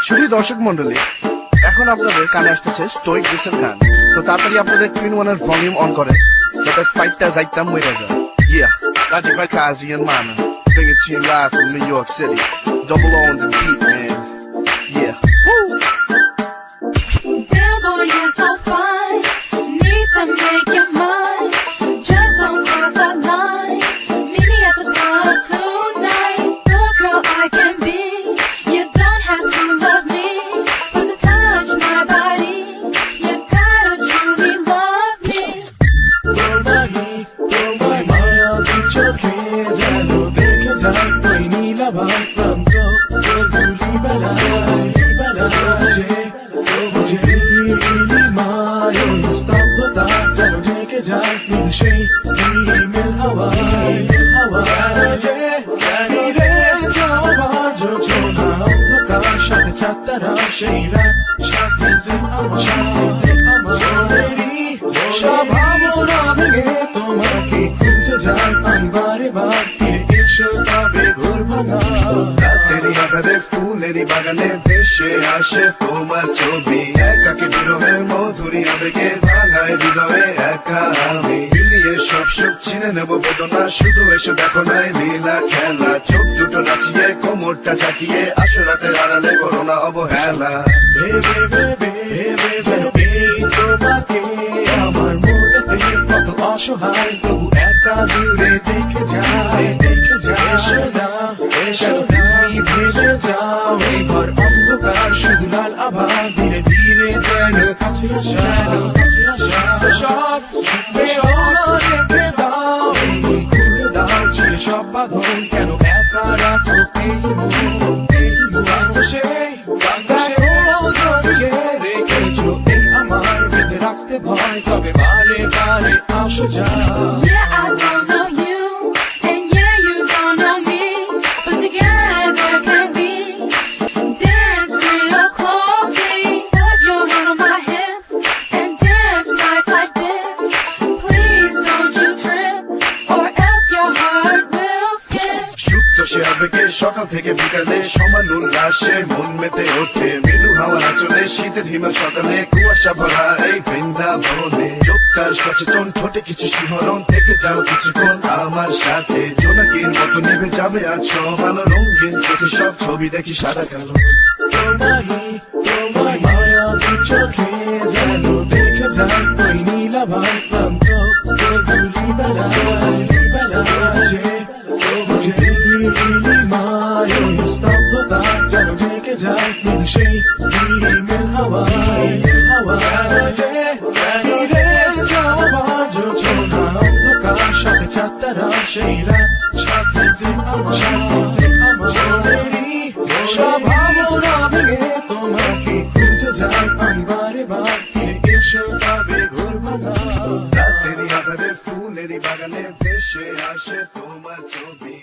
শুধু দর্শক মন্ডলী, এখন আপনাদের কানে আসতেছে স্টোইক ডিসের গান। তো তাড়াতাড়ি আপনাদের টুইন ওয়ানের ভলিউম অন করে, যাতে ফাইটটা যাইতাম মরে যায়। Yeah, Logic by Kazi and Mana, bring it to you live from New York City. Double on the beat, man. Yeah. Woo! Damn boy, you're so fine. Need to make your mind. Just don't cross that line. Meet me at the club tonight. The girl I can be. You don't have to love me, but to touch my body, you gotta truly love me. তোমায় মায়াবী চোখে যেন দেখে যায় তুই নীলাভাই প্রান্ত ধুলি বুঝে নীলিমায় স্তব্ধতা যেন ঢেকে যায় কিন্তু সেই মেল হাওয়ায় যে রে যাওয়ার যোজনা অন্ধকার সাথে চাঁদতারা সেই রাত সাথে যে আমাদেরই স্বভাবনা ভেঙে তোমাকে খুঁজে যায় আমি বারে বার ফিরে এসো তবে ঘোর ভাঙা রাতেরই আধারে ফুলেরই বাগানে ভেসে আসে তোমার ছবি। একাকে বিরহে মধুরী আবেগে ভাঙায় হৃদয়ে একা আমি। মিলিয়ে সব সুখ চিনে নেবো বেদনা, শুধু এসে দেখো নাই লীলা খেলা। চোখ দুটো নাচিয়ে কোমরটা ঝাঁকিয়ে আসো রাতের আড়ালে করো না অবহেলা। তোমাকে আমার মনেতে কত অসহায় তবু একা দূরে দেখে যায় এসো তুমি ভেবে যাও এই ঘর অন্ধকার শুধু লাল আভা ধীরে ধীরে যেন কাছে আসা সব রেখে দাও খুলে দাও ছেড়ে সব বাঁধন কেন একা রাখো এই মন সেই জড়িয়ে রেখেছো এই আমার বেঁধে রাখতে ভয় তবে বারে বারে আসো যা Yeah, I don't know you, and yeah, you don't know me, but together can we dance real closely? Put your hand on my hips and dance right like this. Please don't you trip, or else your heart will skip. সুপ্ত সে আবেগে সকাল থেকে বিকালে সমান উল্লাসে মন মেতে ওঠে। মৃদু হাওয়া চলে শীতের হিমেল সকালে কুয়াশা ভরা এই বৃন্দাবনে। চোখটার সচেতন ঠোঁটে কিছু শিহরণ, থেকে যাও কিছুক্ষণ আমার সাথে। জোনাকির মতো নেমে যাবে আছো ভালো রঙিন চোখে সব ছবি দেখি সাদা কালো। তোমায় মায়াবী চোখে যেন দেখে যায় তুই নীলাভাই প্রান্ত ধুলি বুঝে নীলিমায় স্তব্ধতা যেন ঢেকে যায় কিন্তু সেই মেল হাওয়ায় যে রে যাওয়ার যোজনা অন্ধকার সাথে চাঁদতারা সেই রাত সাথে যে আমাদেরই স্বভাবনা ভেঙে তোমাকে খুঁজে যায় আমি বারে বার ফিরে এসো তবে ঘোর ভাঙা রাতেরই আধারে ফুলেরই বাগানে ভেসে আসে তোমার ছবি।